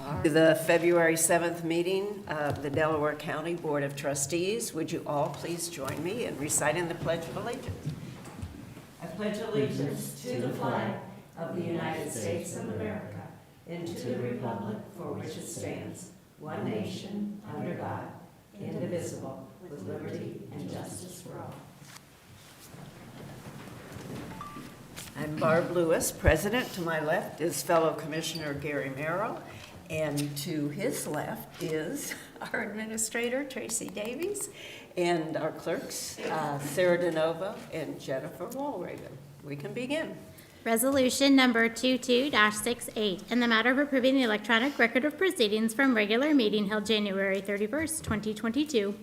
To the February 7th meeting of the Delaware County Board of Trustees, would you all please join me in reciting the Pledge of Allegiance? I pledge allegiance to the flag of the United States of America and to the republic for which it stands, one nation, under God, indivisible, with liberty and justice for all. I'm Barb Lewis, President. To my left is fellow Commissioner Gary Merrill, and to his left is our Administrator, Tracy Davies, and our clerks, Sarah DeNova and Jennifer Walraven. We can begin. Resolution number 22-68, in the matter of approving the electronic record of proceedings from regular meeting held January 31st, 2022.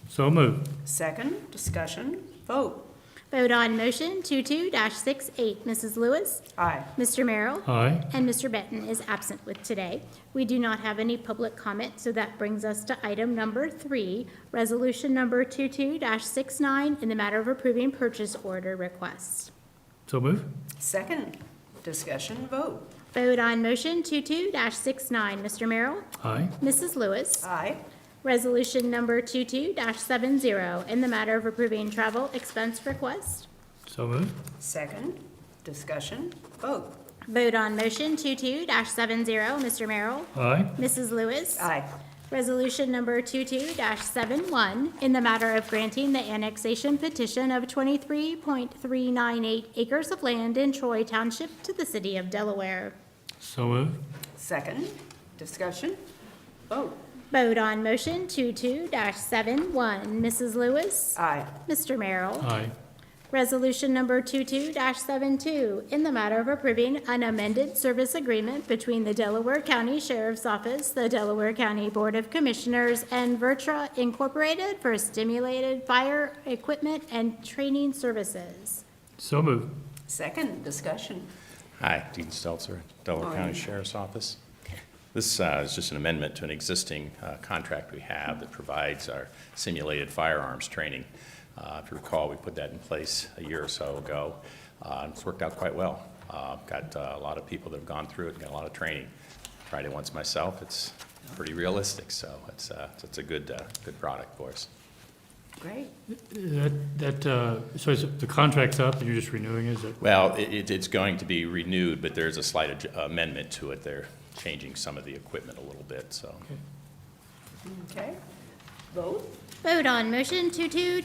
So moved. Second, discussion, vote. Vote on motion 22-68. Mrs. Lewis? Aye. Mr. Merrill? Aye. And Mr. Benton is absent with today. We do not have any public comment, so that brings us to item number 3, resolution number 22-69, in the matter of approving purchase order requests. So moved. Second, discussion, vote. Vote on motion 22-69. Mr. Merrill? Aye. Mrs. Lewis? Aye. Resolution number 22-70, in the matter of approving travel expense request. So moved. Second, discussion, vote. Vote on motion 22-70. Mr. Merrill? Aye. Mrs. Lewis? Aye. Resolution number 22-71, in the matter of granting the annexation petition of 23.398 acres of land in Troy Township to the city of Delaware. So moved. Second, discussion, vote. Vote on motion 22-71. Mrs. Lewis? Aye. Mr. Merrill? Aye. Resolution number 22-72, in the matter of approving an amended service agreement between the Delaware County Sheriff's Office, the Delaware County Board of Commissioners, and Virtua Incorporated for stimulated fire equipment and training services. So moved. Second, discussion. Hi, Dean Stelzer, Delaware County Sheriff's Office. This is just an amendment to an existing contract we have that provides our simulated firearms training. If you recall, we put that in place a year or so ago. It's worked out quite well. Got a lot of people that have gone through it and got a lot of training. Tried it once myself. It's pretty realistic, so it's a good product for us. Great. So the contract's up and you're just renewing it? Is it? Well, it's going to be renewed, but there's a slight amendment to it. They're changing some of the equipment a little bit, so. Okay, vote. Vote on motion 22-72.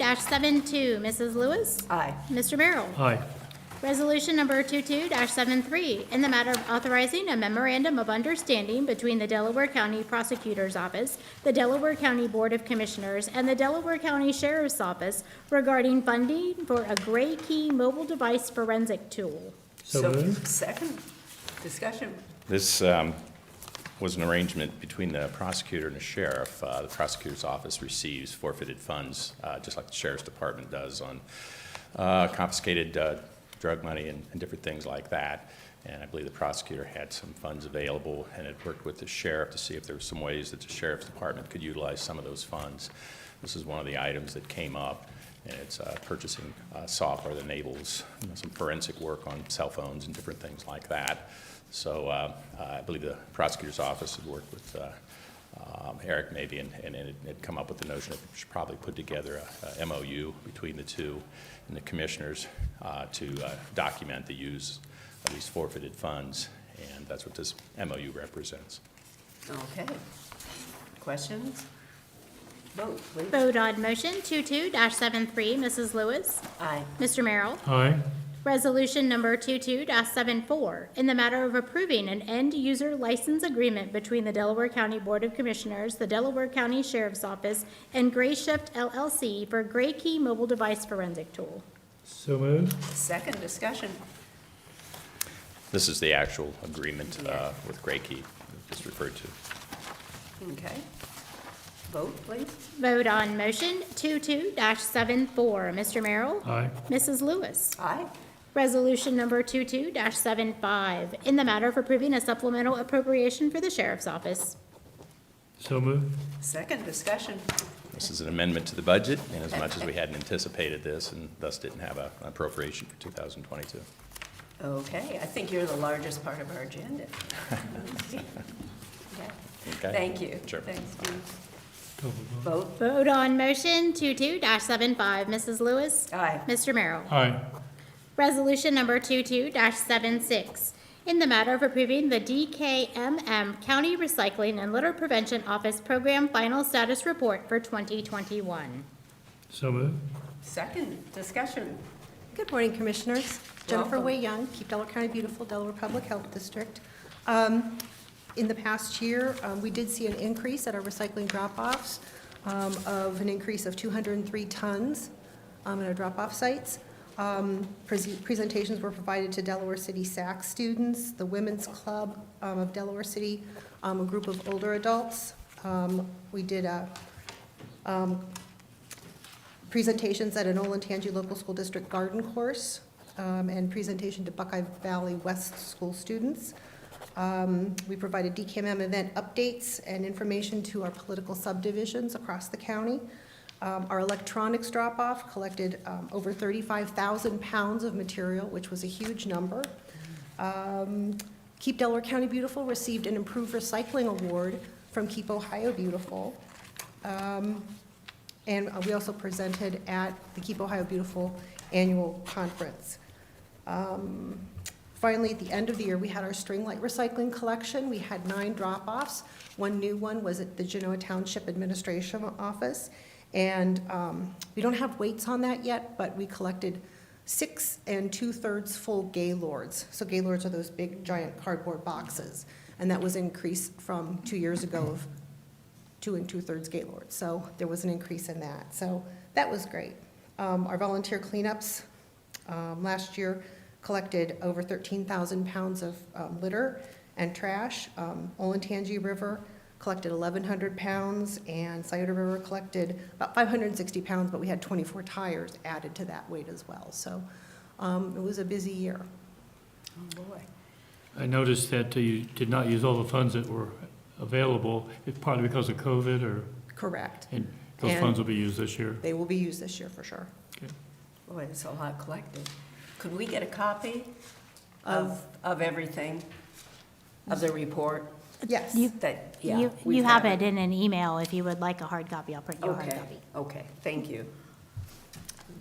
Mrs. Lewis? Aye. Mr. Merrill? Aye. Resolution number 22-73, in the matter of authorizing a memorandum of understanding between the Delaware County Prosecutor's Office, the Delaware County Board of Commissioners, and the Delaware County Sheriff's Office regarding funding for a Gray Key mobile device forensic tool. So moved. Second, discussion. This was an arrangement between the prosecutor and the sheriff. The prosecutor's office receives forfeited funds, just like the sheriff's department does on confiscated drug money and different things like that. And I believe the prosecutor had some funds available and had worked with the sheriff to see if there were some ways that the sheriff's department could utilize some of those funds. This is one of the items that came up, and it's purchasing software that enables some forensic work on cell phones and different things like that. So I believe the prosecutor's office had worked with Eric maybe and had come up with the notion that we should probably put together a MOU between the two and the commissioners to document the use of these forfeited funds, and that's what this MOU represents. Okay. Questions? Vote, please. Vote on motion 22-73. Mrs. Lewis? Aye. Mr. Merrill? Aye. Resolution number 22-74, in the matter of approving an end-user license agreement between the Delaware County Board of Commissioners, the Delaware County Sheriff's Office, and Gray Shift LLC for Gray Key mobile device forensic tool. So moved. Second, discussion. This is the actual agreement with Gray Key, just referred to. Okay. Vote, please. Vote on motion 22-74. Mr. Merrill? Aye. Mrs. Lewis? Aye. Resolution number 22-75, in the matter of approving a supplemental appropriation for the Sheriff's Office. So moved. Second, discussion. This is an amendment to the budget, in as much as we hadn't anticipated this and thus didn't have an appropriation for 2022. Okay, I think you're the largest part of our agenda. Okay. Okay? Thank you. Sure. Thanks, Steve. Call for vote. Vote? Vote on motion 22-75. Mrs. Lewis? Aye. Mr. Merrill? Aye. Resolution number 22-76, in the matter of approving the DKMM County Recycling and Litter Prevention Office Program Final Status Report for 2021. So moved. Second, discussion. Good morning, Commissioners. Jennifer Welcome. Way Young, Keep Delaware County Beautiful, Delaware Public Health District. In the past year, we did see an increase at our recycling drop-offs of an increase of 203 tons at our drop-off sites. Presentations were provided to Delaware City SAC students, the Women's Club of Delaware City, a group of older adults. We did presentations at an Olentangy Local School District garden course, and presentation to Buckeye Valley West School students. We provided DKMM event updates and information to our political subdivisions across the county. Our electronics drop-off collected over 35,000 pounds of material, which was a huge number. Keep Delaware County Beautiful received an Improved Recycling Award from Keep Ohio Beautiful. And we also presented at the Keep Ohio Beautiful Annual Conference. Finally, at the end of the year, we had our string light recycling collection. We had 9 drop-offs. One new one was at the Genoa Township Administration Office. And we don't have weights on that yet, but we collected 6 2/3 full Gaylords. So Gaylords are those big, giant cardboard boxes. And that was increased from 2 years ago of 2 2/3 Gaylords. So there was an increase in that. So that was great. Our volunteer cleanups last year collected over 13,000 pounds of litter and trash. Olentangy River collected 1,100 pounds, and Scioto River collected about 560 pounds, but we had 24 tires added to that weight as well. So it was a busy year. Oh, boy. I noticed that you did not use all the funds that were available, it's partly because of COVID, or, Correct. and those And- funds will be used this year. They will be used this year for sure. Boy, there's a lot collected. Could we get a copy of everything, of the report? Yes. That, yeah. You we've have had it in an email. If you would like a hard copy, I'll print you a hard Okay, copy. okay, thank you.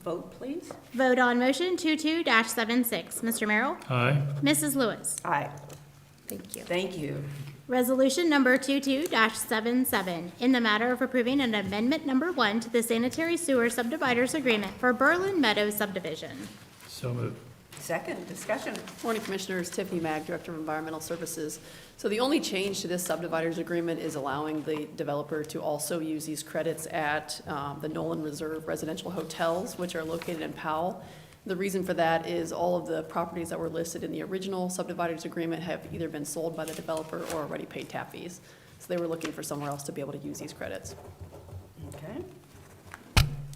Vote, please. Vote on motion 22-76. Mr. Merrill? Aye. Mrs. Lewis? Aye, Thank you. thank you. Resolution number 22-77, in the matter of approving an amendment number 1 to the Sanitary Sewer Subdividers Agreement for Berlin Meadows subdivision. So moved. Second, discussion. Morning, Commissioners. Tiffany Mag, Director of Environmental Services. So the only change to this subdividers agreement is allowing the developer to also use these credits at the Nolan Reserve residential hotels, which are located in Powell. The reason for that is all of the properties that were listed in the original subdividers agreement have either been sold by the developer or already paid tap fees. So they were looking for somewhere else to be able to use these credits. Okay.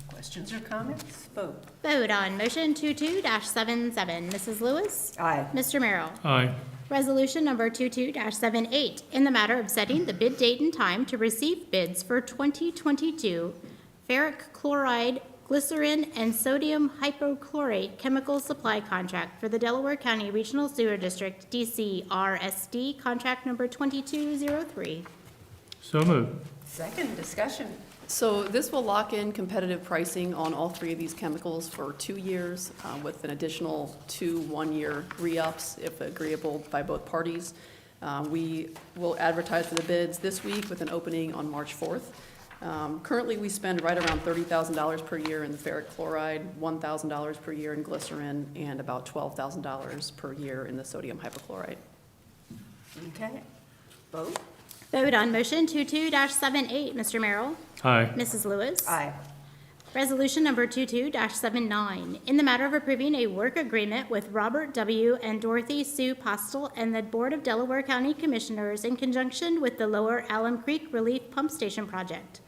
Questions or comments? Vote. Vote on motion 22-77. Mrs. Lewis? Aye. Mr. Merrill? Aye. Resolution number 22-78, in the matter of setting the bid date and time to receive bids for 2022 ferric chloride, glycerin, and sodium hypochlorite chemical supply contract for the Delaware County Regional Sewer District, Dcrsd, contract number 2203. So moved. Second, discussion. So this will lock in competitive pricing on all 3 of these chemicals for 2 years, with an additional 2 one-year re-ups if agreeable by both parties. We will advertise for the bids this week with an opening on March 4th. Currently, we spend right around $30,000 per year in the ferric chloride, $1,000 per year in glycerin, and about $12,000 per year in the sodium hypochlorite. Okay. Vote. Vote on motion 22-78. Mr. Merrill? Aye. Mrs. Lewis? Aye. Resolution number 22-79, in the matter of approving a work agreement with Robert W. and Dorothy Sue Postel and the Board of Delaware County Commissioners in conjunction with the Lower Alum Creek Relief Pump Station Project.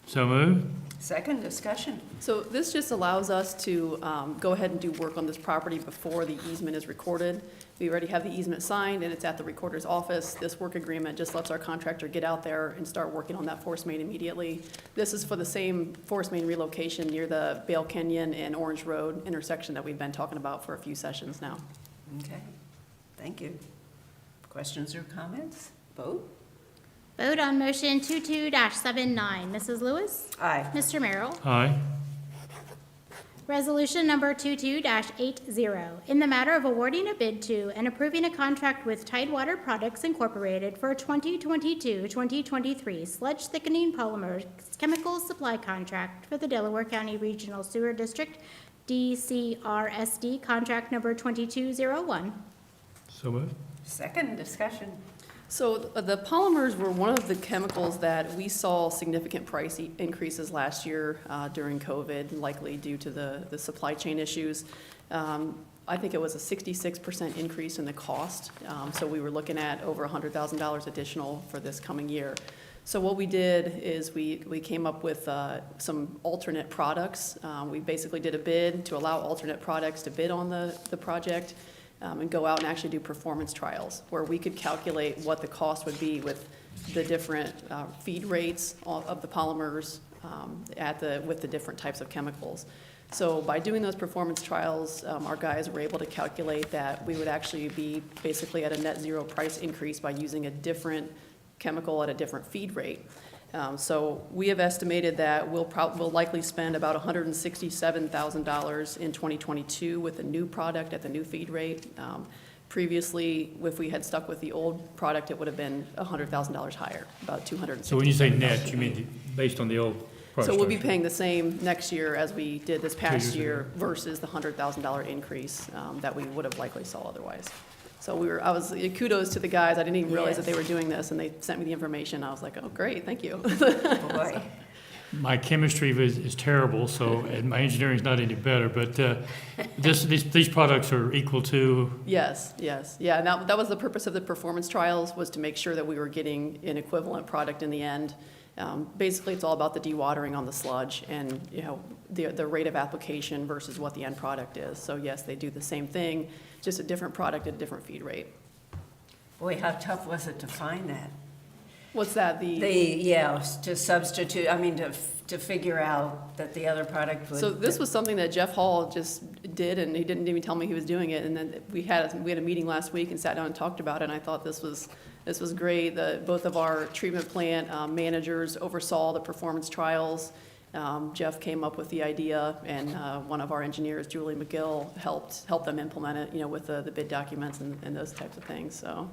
So moved. Second, discussion. So this just allows us to go ahead and do work on this property before the easement is recorded. We already have the easement signed, and it's at the recorder's office. This work agreement just lets our contractor get out there and start working on that force main immediately. This is for the same force main relocation near the Bale Canyon and Orange Road intersection that we've been talking about for a few sessions now. Okay, thank you. Questions or comments? Vote. Vote on motion 22-79. Mrs. Lewis? Aye. Mr. Merrill? Aye. Resolution number 22-80, in the matter of awarding a bid to and approving a contract with Tidewater Products Incorporated for a 2022-2023 sludge thickening polymers chemical supply contract for the Delaware County Regional Sewer District, Dcrsd, contract number 2201. So moved. Second, discussion. So the polymers were one of the chemicals that we saw significant price increases last year during COVID, likely due to the supply chain issues. I think it was a 66% increase in the cost. So we were looking at over $100,000 additional for this coming year. So what we did is we came up with some alternate products. We basically did a bid to allow alternate products to bid on the project. And go out and actually do performance trials where we could calculate what the cost would be with the different feed rates of the polymers with the different types of chemicals. So by doing those performance trials, our guys were able to calculate that we would actually be basically at a net zero price increase by using a different chemical at a different feed rate. So we have estimated that we'll likely spend about $167,000 in 2022 with the new product at the new feed rate. Previously, if we had stuck with the old product, it would have been $100,000 higher, about $260,000. So when you say net, you mean based on the old price So we'll be structure? paying the same next year as we did this past 2 years year ago. versus the $100,000 increase that we would have likely saw otherwise. So kudos to the guys. I didn't even realize that they were doing this, and they sent me the information. I was like, oh, great, thank you. Boy. My chemistry is terrible, and my engineering's not any better, but these products are equal to, Yes. Yeah, and that was the purpose of the performance trials, was to make sure that we were getting an equivalent product in the end. Basically, it's all about the dewatering on the sludge and, the rate of application versus what the end product is. So yes, they do the same thing, just a different product at a different feed rate. Boy, how tough was it to find that? What's that, To substitute, to figure out that the other product would. So this was something that Jeff Hall just did, and he didn't even tell me he was doing it. And then we had a meeting last week and sat down and talked about it, and I thought this was great. Both of our treatment plant managers oversaw the performance trials. Jeff came up with the idea, and one of our engineers, Julie McGill, helped them implement it, with the bid documents and those types of things. So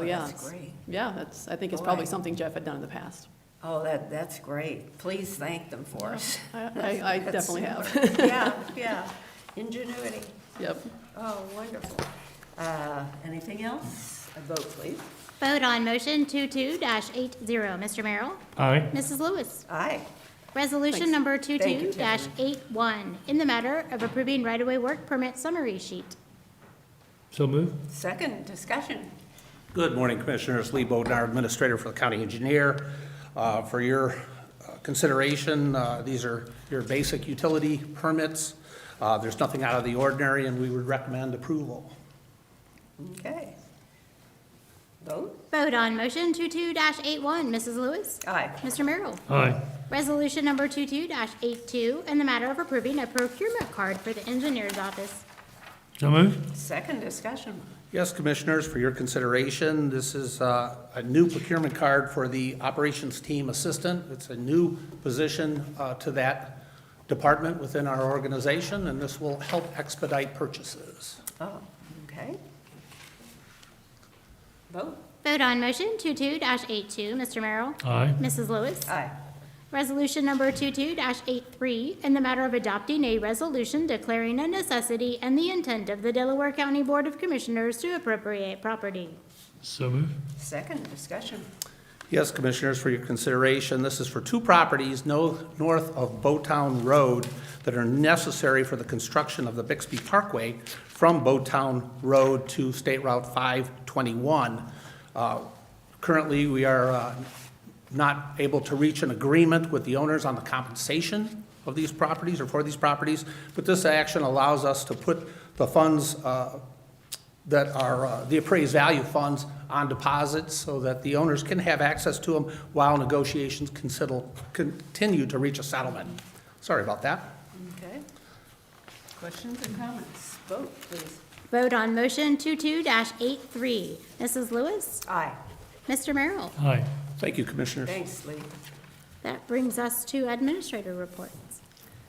yeah, That's great. Yeah, I think it's Boy. probably something Jeff had done in the past. Oh, that's great. Please thank them for us. I That's definitely have. super. Yeah. Ingenuity. Yep. Oh, wonderful. Anything else? A vote, please. Vote on motion 22-80. Mr. Merrill? aye. Mrs. Lewis? Aye. Resolution Thanks. number Thank you, Tiffany. 22-81, in the matter of approving right-of-way work permit summary sheet. So moved. Second, discussion. Good morning, Commissioners. Lee Bodnar, Administrator for the County Engineer. For your consideration, these are your basic utility permits. There's nothing out of the ordinary, and we would recommend approval. Okay. Vote? Vote on motion 22-81. Mrs. Lewis? Aye. Mr. Merrill? Aye. Resolution number 22-82, in the matter of approving a procurement card for the engineer's office. So moved. Second, discussion. Yes, Commissioners, for your consideration, this is a new procurement card for the Operations Team Assistant. It's a new position to that department within our organization, and this will help expedite purchases. Oh, okay. Vote? Vote on motion 22-82. Mr. Merrill? Aye. Mrs. Lewis? Aye. Resolution number 22-83, in the matter of adopting a resolution declaring a necessity and the intent of the Delaware County Board of Commissioners to appropriate property. So moved. Second, discussion. Yes, Commissioners, for your consideration, this is for two properties north of Bowtown Road that are necessary for the construction of the Bixby Parkway from Bowtown Road to State Route 521. Currently, we are not able to reach an agreement with the owners on the compensation of these properties or for these properties, but this action allows us to put the funds that are the appraised value funds on deposits so that the owners can have access to them while negotiations continue to reach a settlement. Sorry about that. Okay. Questions or comments? Vote, please. Vote on motion 22-83. Mrs. Lewis? Aye. Mr. Merrill? Aye. Thank you, Commissioners. Thanks, Lee. That brings us to administrator reports.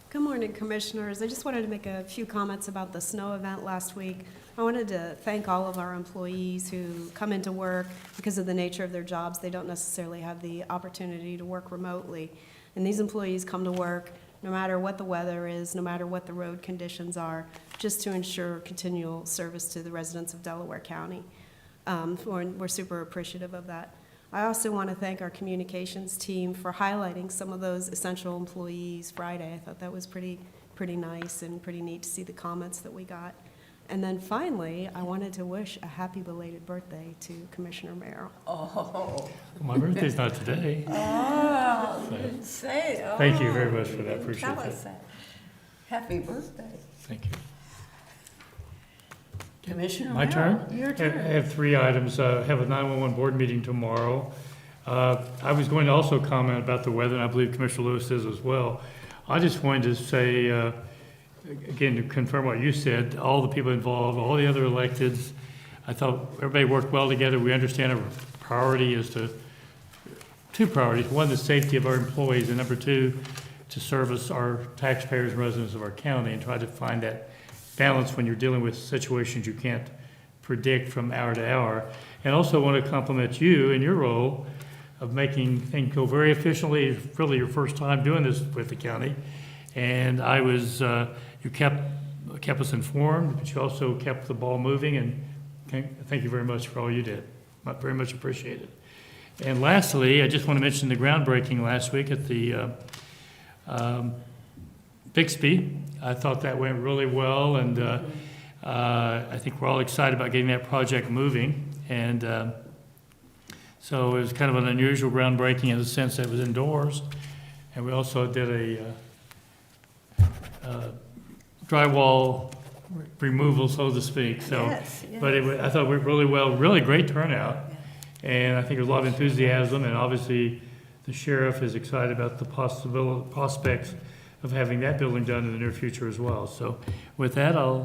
Good morning, Commissioners. I just wanted to make a few comments about the snow event last week. I wanted to thank all of our employees who come into work because of the nature of their jobs. They don't necessarily have the opportunity to work remotely. And these employees come to work no matter what the weather is, no matter what the road conditions are, just to ensure continual service to the residents of Delaware County. We're super appreciative of that. I also want to thank our communications team for highlighting some of those essential employees Friday. I thought that was pretty nice and pretty neat to see the comments that we got. And then finally, I wanted to wish a happy belated birthday to Commissioner Merrill. Oh, My birthday's not today. oh, didn't say. Oh, Thank you very much for that. didn't Appreciate tell that. us that. Happy birthday. Thank you. Commissioner My Merrill, turn? your I turn. have 3 items. I have a 911 board meeting tomorrow. I was going to also comment about the weather, and I believe Commissioner Lewis is as well. I just wanted to say, again, to confirm what you said, all the people involved, all the other electeds, I thought everybody worked well together. We understand our priority is to, 2 priorities. 1, the safety of our employees, and number 2, to service our taxpayers and residents of our county, and try to find that balance when you're dealing with situations you can't predict from hour to hour. And also want to compliment you in your role of making things go very efficiently. It's really your first time doing this with the county. And I was, you kept us informed, but you also kept the ball moving, and thank you very much for all you did. Very much appreciated. And lastly, I just want to mention the groundbreaking last week at the Bixby. I thought that went really well, and I think we're all excited about getting that project moving. And so it was kind of an unusual groundbreaking in the sense that it was indoors. And we also did a drywall removal, so to speak. So, Yes, but I thought it went really well, really great turnout. And I think there's a lot of enthusiasm, and obviously the sheriff is excited about the prospects of having that building done in the near future as well. So with that, I'll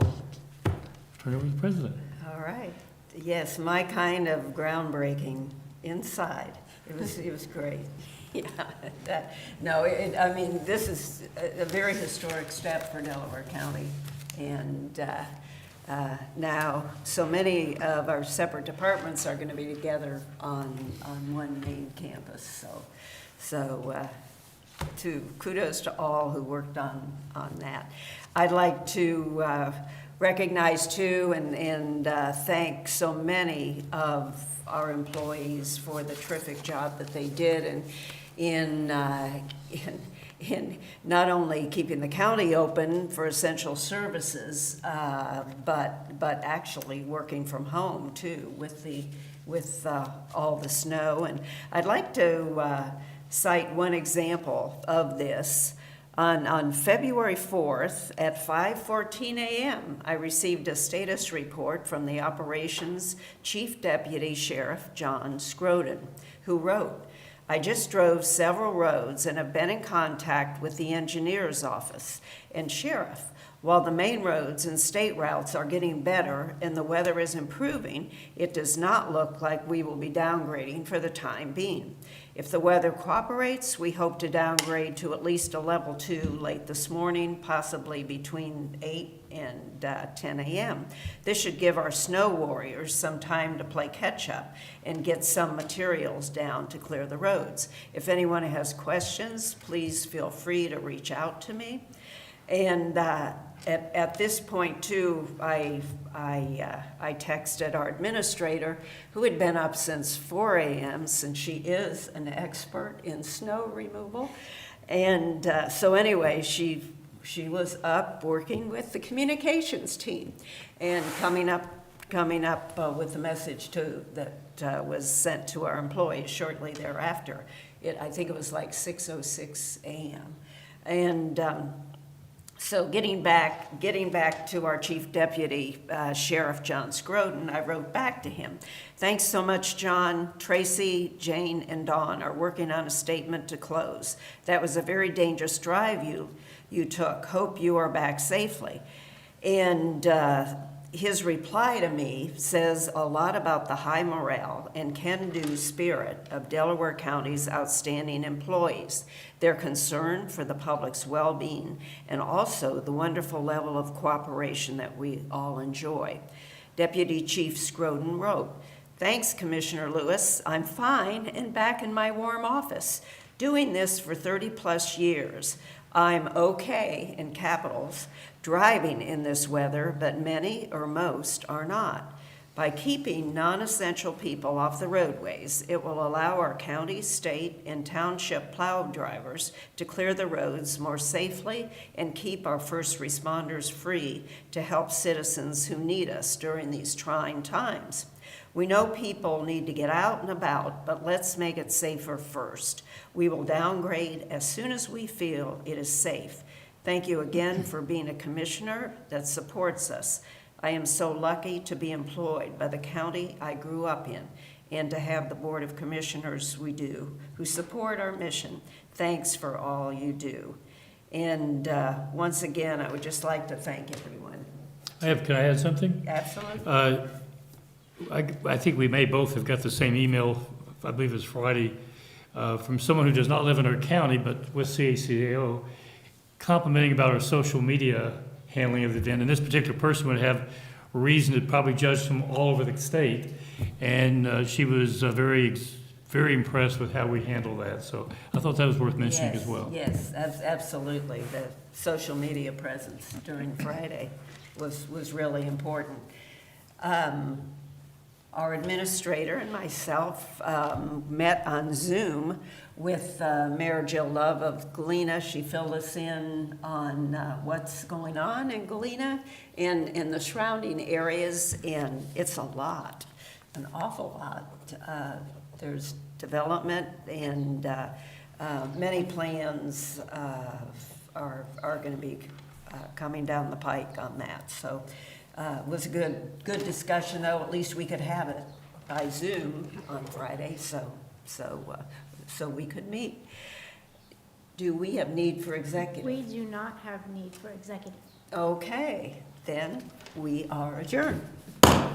turn it over to the president. All right. Yes, my kind of groundbreaking inside. It was great. Yeah. I mean, this is a very historic step for Delaware County. And now, so many of our separate departments are going to be together on one main campus. So kudos to all who worked on that. I'd like to recognize too and thank so many of our employees for the terrific job that they did in not only keeping the county open for essential services, but actually working from home too with all the snow. And I'd like to cite one example of this. On February 4th at 5:14 a.m., I received a status report from the Operations Chief Deputy Sheriff John Scroden, who wrote, "I just drove several roads and have been in contact with the engineer's office and sheriff. While the main roads and state routes are getting better and the weather is improving, it does not look like we will be downgrading for the time being. If the weather cooperates, we hope to downgrade to at least a level 2 late this morning, possibly between 8 and 10 a.m. This should give our snow warriors some time to play catch up and get some materials down to clear the roads. If anyone has questions, please feel free to reach out to me." And at this point too, I texted our administrator, who had been up since 4 a.m., since she is an expert in snow removal. And so anyway, she was up working with the communications team and coming up with the message too that was sent to our employees shortly thereafter. I think it was like 6:06 a.m. And so getting back to our Chief Deputy Sheriff John Scroden, I wrote back to him, "Thanks so much, John. Tracy, Jane, and Dawn are working on a statement to close. That was a very dangerous drive you took. Hope you are back safely." And his reply to me says a lot about the high morale and can-do spirit of Delaware County's outstanding employees, their concern for the public's well-being, and also the wonderful level of cooperation that we all enjoy. Deputy Chief Scroden wrote, "Thanks, Commissioner Lewis. I'm fine and back in my warm office, doing this for 30-plus years. I'm okay, in capitals, driving in this weather, but many or most are not. By keeping non-essential people off the roadways, it will allow our county, state, and township plow drivers to clear the roads more safely and keep our first responders free to help citizens who need us during these trying times. We know people need to get out and about, but let's make it safer first. We will downgrade as soon as we feel it is safe. Thank you again for being a commissioner that supports us. I am so lucky to be employed by the county I grew up in and to have the Board of Commissioners we do who support our mission. Thanks for all you do." And once again, I would just like to thank everyone. Can I add something? Absolutely. I think we may both have got the same email, I believe it was Friday, from someone who does not live in our county, but with CACAO, complimenting about our social media handling of the event. And this particular person would have reason to probably judge from all over the state. And she was very impressed with how we handle that. So I thought that was worth mentioning as well. Yes, absolutely. The social media presence during Friday was really important. Our administrator and myself met on Zoom with Mayor Jill Love of Galena. She filled us in on what's going on in Galena and in the surrounding areas, and it's a lot, an awful lot. There's development, and many plans are going to be coming down the pike on that. So it was a good discussion, though. At least we could have it by Zoom on Friday, so we could meet. Do we have need for executive? We do not have need for executive. Okay, then we are adjourned.